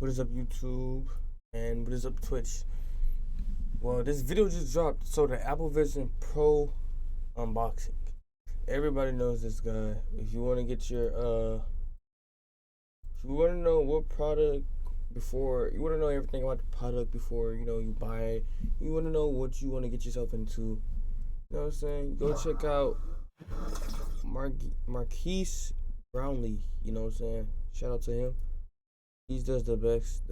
What is up, YouTube? And what is up, Twitch? Well, this video just dropped. So the Apple Vision Pro unboxing. Everybody knows this guy. If you want to get your if you want to know what product before, you want to know everything about the product before you buy it. You want to know what you want to get yourself into. You know what I'm saying? Go check out Marquise Brownlee. You know what I'm saying? Shout out to him. He does the best,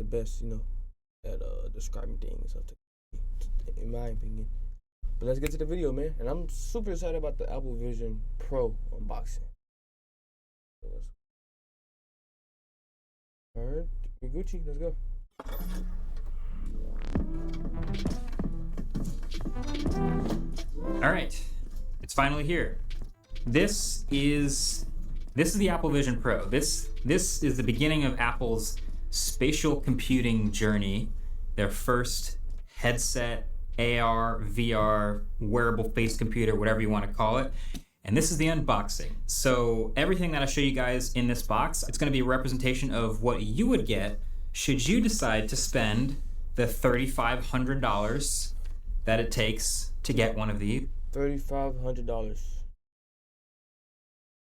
at describing things, in my opinion. But let's get to the video, man. And I'm super excited about the Apple Vision Pro unboxing. All right, Gucci, let's go. All right, it's finally here. This is the Apple Vision Pro. This is the beginning of Apple's spatial computing journey. Their first headset, AR, VR, wearable face computer, whatever you want to call it. And this is the unboxing. So everything that I show you guys in this box, it's going to be a representation of what you would get should you decide to spend the $3,500 that it takes to get one of these. $3,500.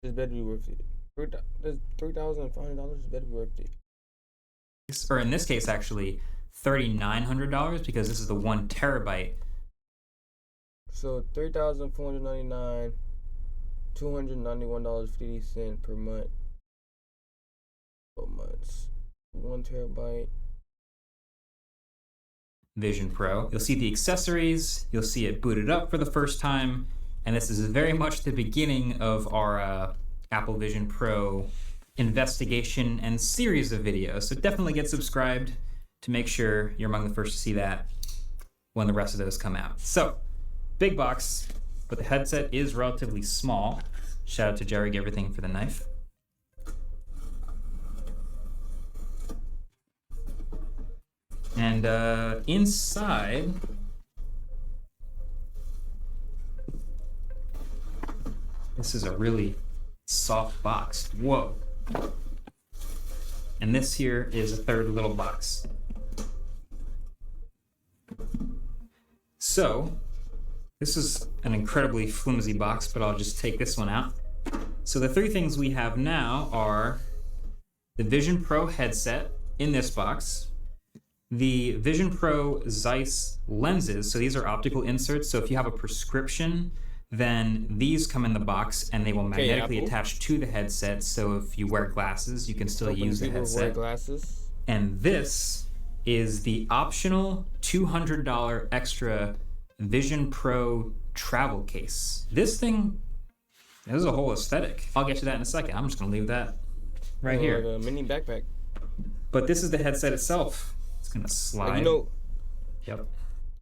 This better be worth it. $3,500 better be worth it. Or in this case, actually, $3,900 because this is the 1 terabyte. So $3,499, $291.50 per month. 12 months. 1 terabyte. Vision Pro. You'll see the accessories. You'll see it booted up for the first time. And this is very much the beginning of our Apple Vision Pro investigation and series of videos. So definitely get subscribed to make sure you're among the first to see that when the rest of those come out. So, big box, but the headset is relatively small. Shout out to Jerry Everything for the knife. And inside, this is a really soft box. Whoa. And this here is a third little box. So, this is an incredibly flimsy box, but I'll just take this one out. So the 3 things we have now are the Vision Pro headset in this box, the Vision Pro Zeiss lenses, so these are optical inserts, so if you have a prescription, then these come in the box and they will magnetically attach to the headset, so if you wear glasses, you can still use the headset. Wear glasses. And this is the optional $200 extra Vision Pro travel case. This thing is a whole aesthetic. I'll get to that in a second. I'm just gonna leave that right here. Like a mini backpack. But this is the headset itself. It's gonna slide. Like, Yep.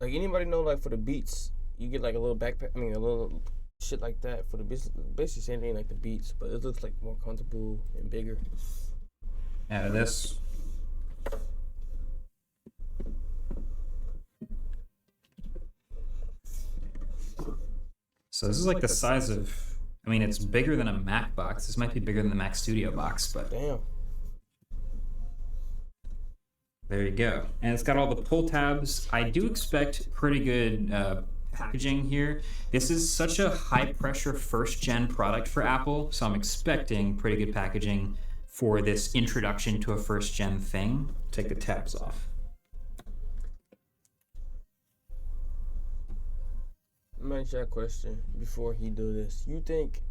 Like anybody know, like for the Beats, you get like a little backpack. I mean, a little shit like that for the basically same thing like the Beats, but it looks like more comfortable and bigger. Out of this. So this is like the size of, I mean, it's bigger than a Mac box. This might be bigger than the Mac Studio box, but damn. There you go. And it's got all the pull tabs. I do expect pretty good packaging here. This is such a high pressure first gen product for Apple, so I'm expecting pretty good packaging for this introduction to a first gen thing. Take the tabs off. Let me ask you a question before he do this. You think,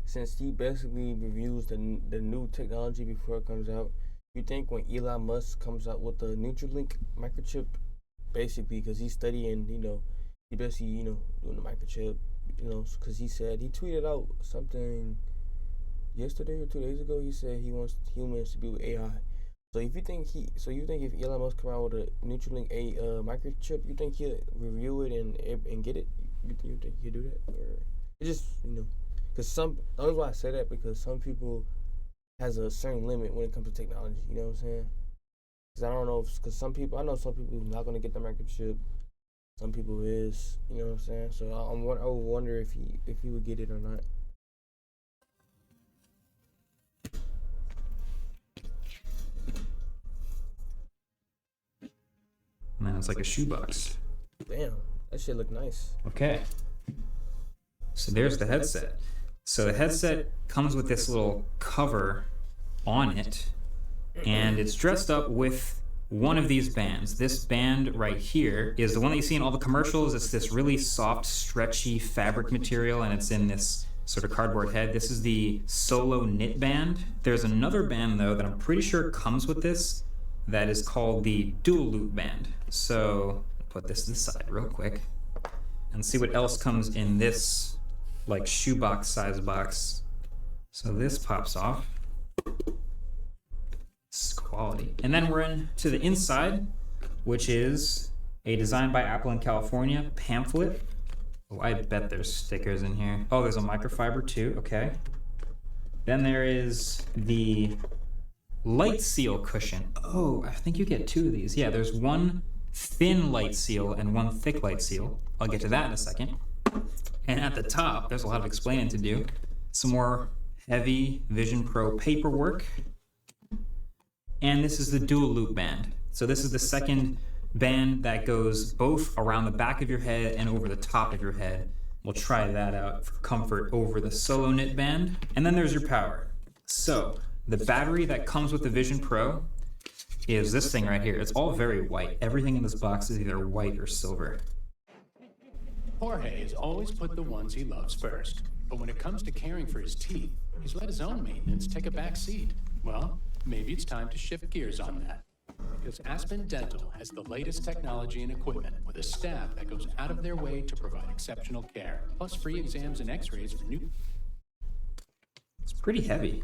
since he basically reviews the new technology before it comes out, you think when Elon Musk comes out with the Neuralink microchip, basically because he's studying, he basically, doing the microchip, because he tweeted out something yesterday or 2 days ago. He said he wants humans to be with AI. So if you think if Elon Musk come out with a Neuralink microchip, you think he'll review it and get it? You think he'll do that, or it just because the only why I say that because some people has a certain limit when it comes to technology. You know what I'm saying? Because I don't know, because I know some people are not gonna get the microchip. Some people is, you know what I'm saying? So I would wonder if he would get it or not. and it's like a shoebox. Damn, that shit look nice. Okay. So there's the headset. So the headset comes with this little cover on it, and it's dressed up with one of these bands. This band right here is the one that you see in all the commercials. It's this really soft, stretchy fabric material, and it's in this sort of cardboard head. This is the Solo Knit band. There's another band, though, that I'm pretty sure comes with this that is called the Dual Loop band. So put this to the side real quick and see what else comes in this like shoebox size box. So this pops off. This is quality. And then we're into the inside, which is a Designed by Apple in California pamphlet. Oh, I bet there's stickers in here. Oh, there's a microfiber too, okay. Then there is the light seal cushion. Oh, I think you get two of these. Yeah, there's one thin light seal and one thick light seal. I'll get to that in a second. And at the top, there's a lot of explaining to do. Some more heavy Vision Pro paperwork. And this is the dual loop band. So this is the second band that goes both around the back of your head and over the top of your head. We'll try that out for comfort over the Solo Knit band. And then there's your power. So the battery that comes with the Vision Pro is this thing right here. It's all very white. Everything in this box is either white or silver. Jorge has always put the ones he loves first. But when it comes to caring for his teeth, he's let his own maintenance take a back seat. Well, maybe it's time to shift gears on that. Because Aspen Dental has the latest technology and equipment with a staff that goes out of their way to provide exceptional care, plus free exams and x-rays for new... It's pretty heavy.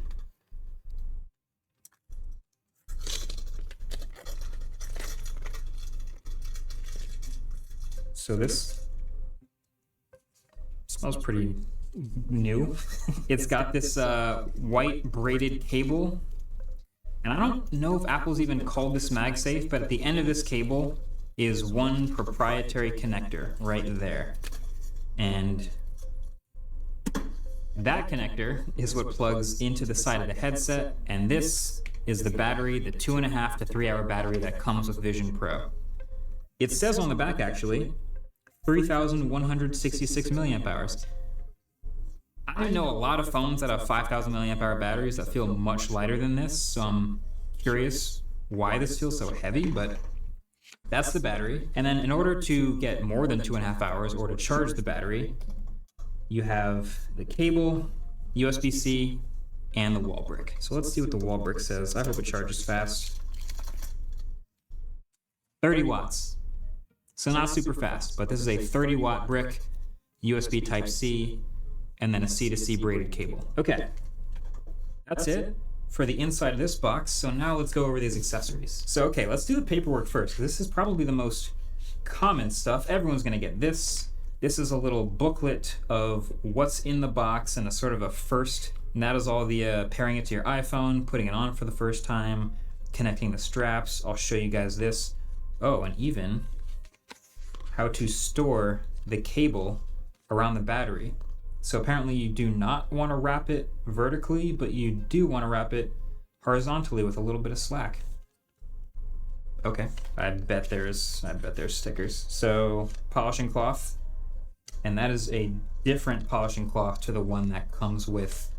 So this smells pretty new. It's got this white braided cable. And I don't know if Apple's even called this MagSafe, but at the end of this cable is one proprietary connector right there. And that connector is what plugs into the side of the headset, and this is the battery, the 2.5 to 3 hour battery that comes with Vision Pro. It says on the back, actually, 3,166 milliamp hours. I know a lot of phones that have 5,000 milliamp hour batteries that feel much lighter than this, so I'm curious why this feels so heavy, but that's the battery. And then in order to get more than 2.5 hours or to charge the battery, you have the cable, USB-C, and the wall brick. So let's see what the wall brick says. I hope it charges fast. 30 watts. So not super fast, but this is a 30 watt brick, USB Type-C, and then a C-to-C braided cable. Okay, that's it for the inside of this box. So now let's go over these accessories. So okay, let's do the paperwork first. This is probably the most common stuff. Everyone's gonna get this. This is a little booklet of what's in the box and a sort of a first, and that is all the pairing it to your iPhone, putting it on for the first time, connecting the straps. I'll show you guys this. Oh, and even how to store the cable around the battery. So apparently you do not want to wrap it vertically, but you do want to wrap it horizontally with a little bit of slack. Okay, I bet there's stickers. So polishing cloth, and that is a different polishing cloth to the one that comes with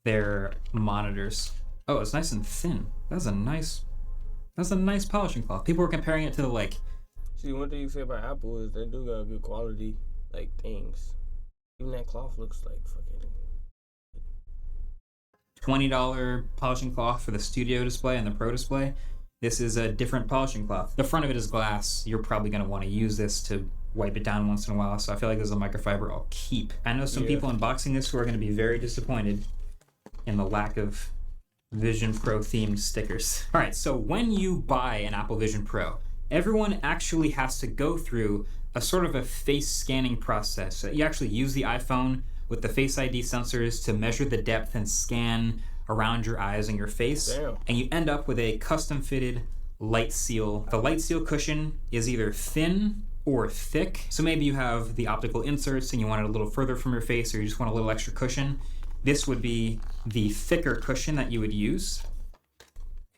their monitors. Oh, it's nice and thin. That's a nice polishing cloth. People were comparing it to the like. See, one thing you say about Apple is they do got good quality like things. Even that cloth looks like fucking $20 polishing cloth for the studio display and the pro display. This is a different polishing cloth. The front of it is glass. You're probably going to want to use this to wipe it down once in a while, so I feel like this is a microfiber I'll keep. I know some people unboxing this who are going to be very disappointed in the lack of Vision Pro themed stickers. All right, so when you buy an Apple Vision Pro, everyone actually has to go through a sort of a face scanning process. So you actually use the iPhone with the Face ID sensors to measure the depth and scan around your eyes and your face. Damn. And you end up with a custom fitted light seal. The light seal cushion is either thin or thick. So maybe you have the optical inserts and you want it a little further from your face, or you just want a little extra cushion. This would be the thicker cushion that you would use.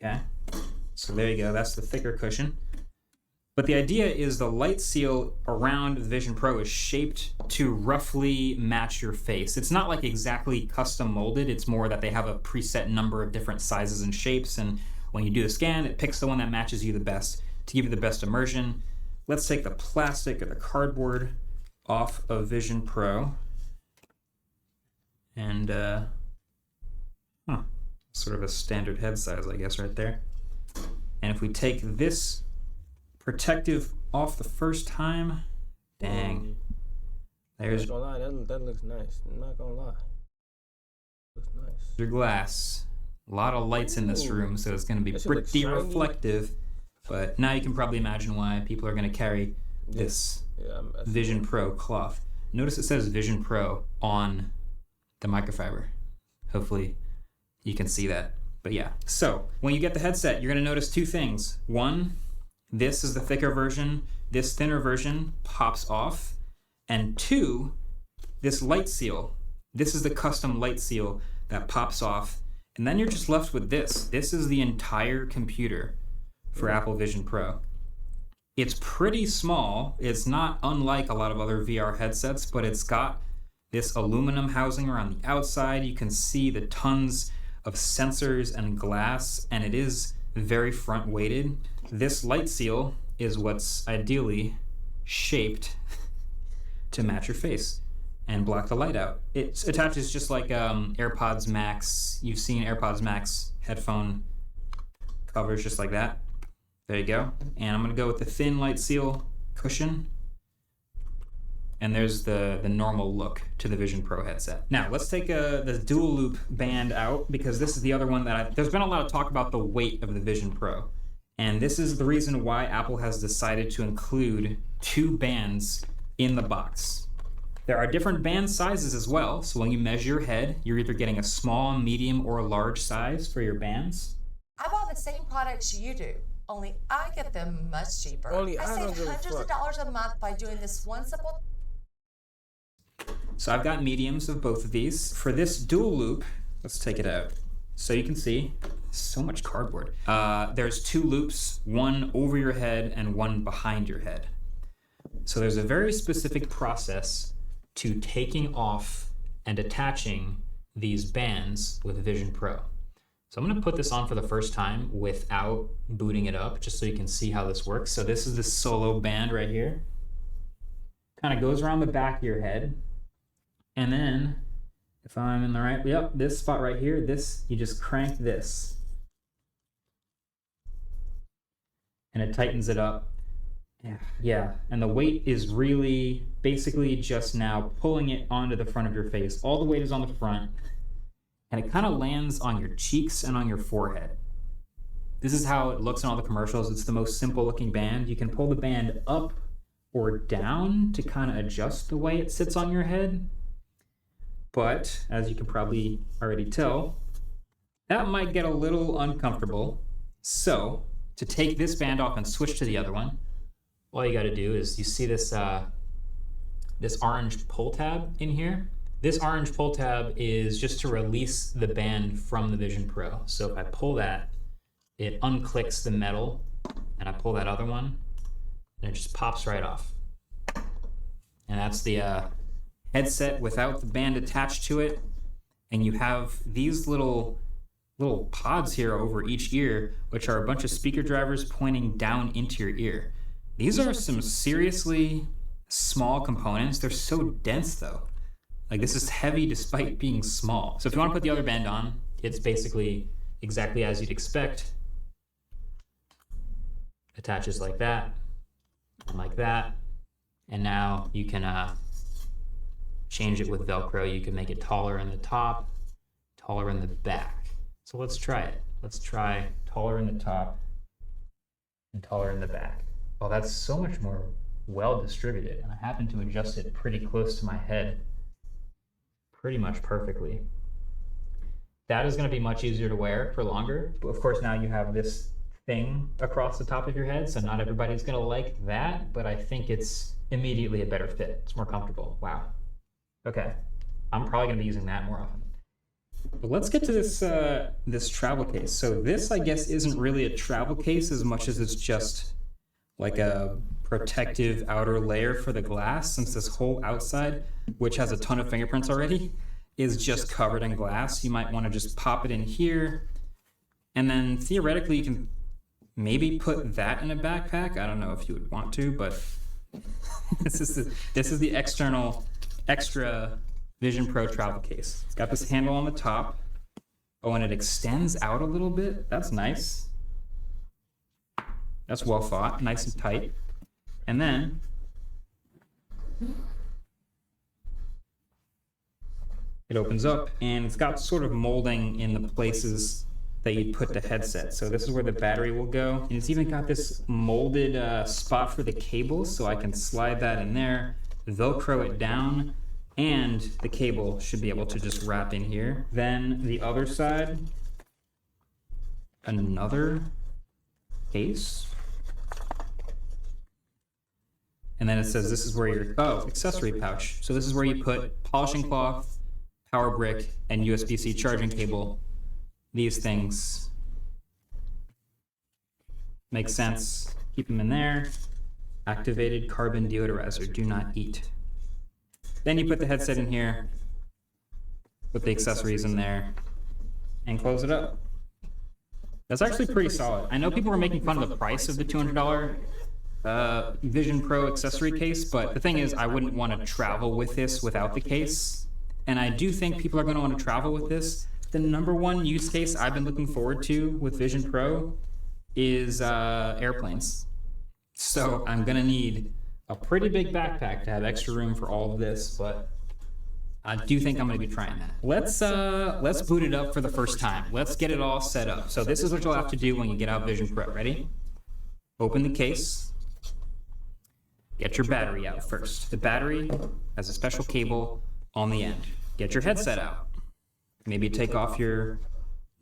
Okay, so there you go, that's the thicker cushion. But the idea is the light seal around the Vision Pro is shaped to roughly match your face. It's not like exactly custom molded. It's more that they have a preset number of different sizes and shapes. And when you do the scan, it picks the one that matches you the best to give you the best immersion. Let's take the plastic or the cardboard off of Vision Pro. And, sort of a standard head size, I guess, right there. And if we take this protective off the first time, dang. There's I'm not gonna lie, that looks nice. I'm not gonna lie. Looks nice. your glass. A lot of lights in this room, so it's going to be That shit looks pretty shiny. reflective. But now you can probably imagine why people are going to carry this Yeah, Vision Pro cloth. Notice it says Vision Pro on the microfiber. Hopefully you can see that. But yeah, so when you get the headset, you're going to notice two things. One, this is the thicker version. This thinner version pops off. And two, this light seal. This is the custom light seal that pops off. And then you're just left with this. This is the entire computer for Apple Vision Pro. It's pretty small. It's not unlike a lot of other VR headsets, but it's got this aluminum housing around the outside. You can see the tons of sensors and glass, and it is very front weighted. This light seal is what's ideally shaped to match your face and block the light out. It attaches just like AirPods Max. You've seen AirPods Max headphone covers just like that. There you go. And I'm gonna go with the thin light seal cushion. And there's the normal look to the Vision Pro headset. Now let's take the dual loop band out, because this is the other one that there's been a lot of talk about the weight of the Vision Pro. And this is the reason why Apple has decided to include two bands in the box. There are different band sizes as well, so when you measure your head, you're either getting a small, medium, or a large size for your bands. I bought the same products you do, only I get them much cheaper. Only I I don't save give a hundreds fuck. of dollars a month by doing this one simple. So I've got mediums of both of these. For this dual loop, let's take it out. So you can see, so much cardboard. There's two loops, one over your head and one behind your head. So there's a very specific process to taking off and attaching these bands with Vision Pro. So I'm gonna put this on for the first time without booting it up, just so you can see how this works. So this is the solo band right here. Kind of goes around the back of your head. And then, if I'm in the right, yep, this spot right here, you just crank this. And it tightens it up. Yeah, and the weight is really basically just now pulling it onto the front of your face. All the weight is on the front, and it kind of lands on your cheeks and on your forehead. This is how it looks in all the commercials. It's the most simple looking band. You can pull the band up or down to kind of adjust the way it sits on your head. But, as you can probably already tell, that might get a little uncomfortable. So, to take this band off and switch to the other one, all you got to do is, you see this this orange pull tab in here? This orange pull tab is just to release the band from the Vision Pro. So if I pull that, it unclicks the metal, and I pull that other one, and it just pops right off. And that's the headset without the band attached to it. And you have these little pods here over each ear, which are a bunch of speaker drivers pointing down into your ear. These are some seriously small components. They're so dense though. Like, this is heavy despite being small. So if you want to put the other band on, it's basically exactly as you'd expect. Attaches like that, and like that. And now you can change it with Velcro. You can make it taller in the top, taller in the back. So let's try it. Let's try taller in the top and taller in the back. Oh, that's so much more well distributed. And I happen to adjust it pretty close to my head, pretty much perfectly. That is going to be much easier to wear for longer. But of course, now you have this thing across the top of your head, so not everybody's going to like that, but I think it's immediately a better fit. It's more comfortable. Wow. Okay. I'm probably going to be using that more often. But let's get to this this travel case. So this, I guess, isn't really a travel case as much as it's just like a protective outer layer for the glass, since this whole outside, which has a ton of fingerprints already, is just covered in glass. You might want to just pop it in here, and then theoretically you can maybe put that in a backpack. I don't know if you would want to, but this is the extra Vision Pro travel case. It's got this handle on the top. Oh, and it extends out a little bit. That's nice. That's well thought, nice and tight. And then it opens up, and it's got sort of molding in the places that you'd put the headset. So this is where the battery will go. And it's even got this molded spot for the cables, so I can slide that in there, Velcro it down, and the cable should be able to just wrap in here. Then the other side, another case. And then it says this is where your, accessory pouch. So this is where you put polishing cloth, power brick, and USB-C charging cable. These things make sense. Keep them in there. Activated carbon deodorizer, do not eat. Then you put the headset in here, put the accessories in there, and close it up. That's actually pretty solid. I know people were making fun of the price of the $200 Vision Pro accessory case, but the thing is, I wouldn't want to travel with this without the case. And I do think people are going to want to travel with this. The number one use case I've been looking forward to with Vision Pro is airplanes. So I'm going to need a pretty big backpack to have extra room for all of this, but I do think I'm going to be trying that. Let's boot it up for the first time. Let's get it all set up. So this is what you'll have to do when you get out Vision Pro. Ready? Open the case. Get your battery out first. The battery has a special cable on the end. Get your headset out. Maybe take off your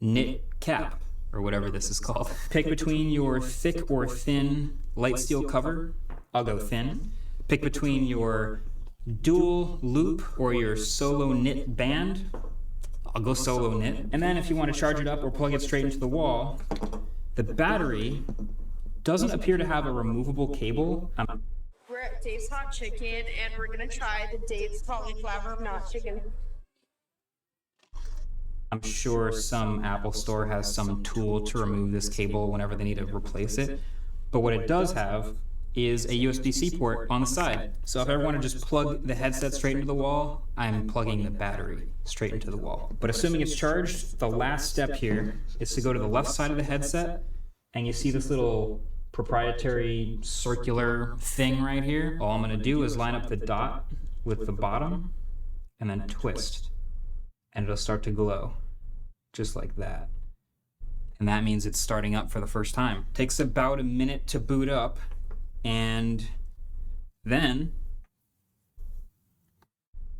knit cap, or whatever this is called. Pick between your thick or thin light steel cover. I'll go thin. Pick between your dual loop or your solo knit band. I'll go solo knit. And then if you want to charge it up or plug it straight into the wall, the battery doesn't appear to have a removable cable. We're at Dave's Hot Chicken, and we're gonna try the Dave's Cauliflower Not Chicken. I'm sure some Apple store has some tool to remove this cable whenever they need to replace it. But what it does have is a USB-C port on the side. So if I want to just plug the headset straight into the wall, I'm plugging the battery straight into the wall. But assuming it's charged, the last step here is to go to the left side of the headset, and you see this little proprietary circular thing right here. All I'm going to do is line up the dot with the bottom and then twist, and it'll start to glow just like that. And that means it's starting up for the first time. Takes about a minute to boot up, and then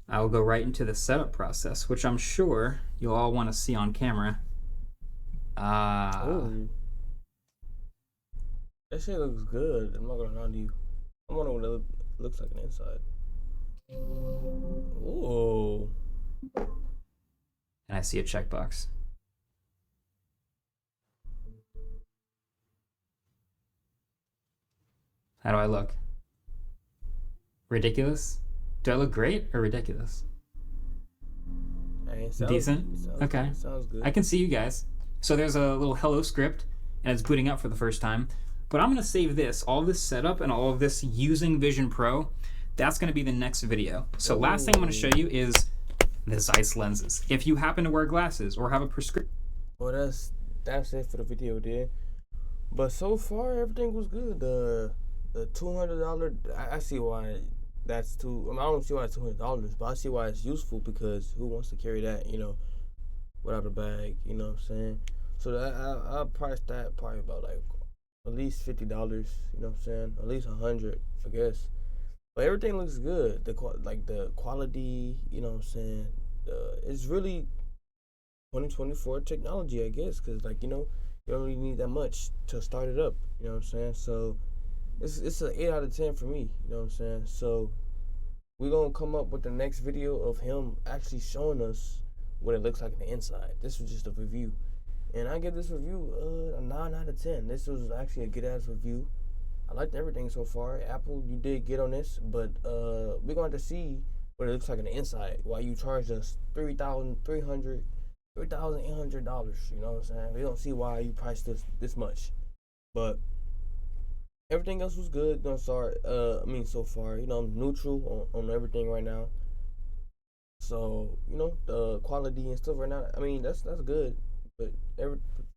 I'll go right into the setup process, which I'm sure you'll all want to see on camera. Oh. That shit looks good. I'm not gonna lie to you. I wonder what it looks like on the inside. Ooh. And I see a checkbox. How do I look? Ridiculous? Do I look great or ridiculous? Hey, Decent? Okay. Sounds good. I can see you guys. So there's a little hello script, and it's booting up for the first time. But I'm going to save this, all this setup and all of this using Vision Pro. That's going to be the next video. So last thing I'm going to show you is the Zeiss lenses. If you happen to wear glasses or have a prescription. Well, that's it for the video, dude. But so far, everything was good. The $200, I see why that's too. I mean, I don't see why it's $200, but I see why it's useful, because who wants to carry that, without a bag? You know what I'm saying? So I'll price that probably about like at least $50. You know what I'm saying? At least $100, I guess. But everything looks good. The quality, you know what I'm saying? It's really 2024 technology, I guess, because you don't really need that much to start it up. You know what I'm saying? So it's an 8 out of 10 for me. You know what I'm saying? So we're gonna come up with the next video of him actually showing us what it looks like on the inside. This was just a review, and I give this review a 9 out of 10. This was actually a good ass review. I liked everything so far. Apple, you did get on this, but we're going to see what it looks like on the inside. Why you charged us $3,800? You know what I'm saying? We don't see why you priced this much, but everything else was good. No, sorry. So far, I'm neutral on everything right now. So the quality and stuff right now. That's good, but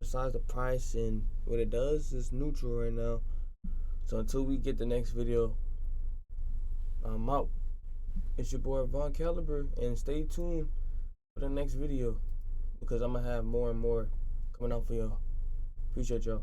besides the price and what it does is neutral right now. So until we get the next video, I'm out. It's your boy Von Caliber, and stay tuned for the next video because I'm gonna have more and more coming out for y'all. Appreciate y'all.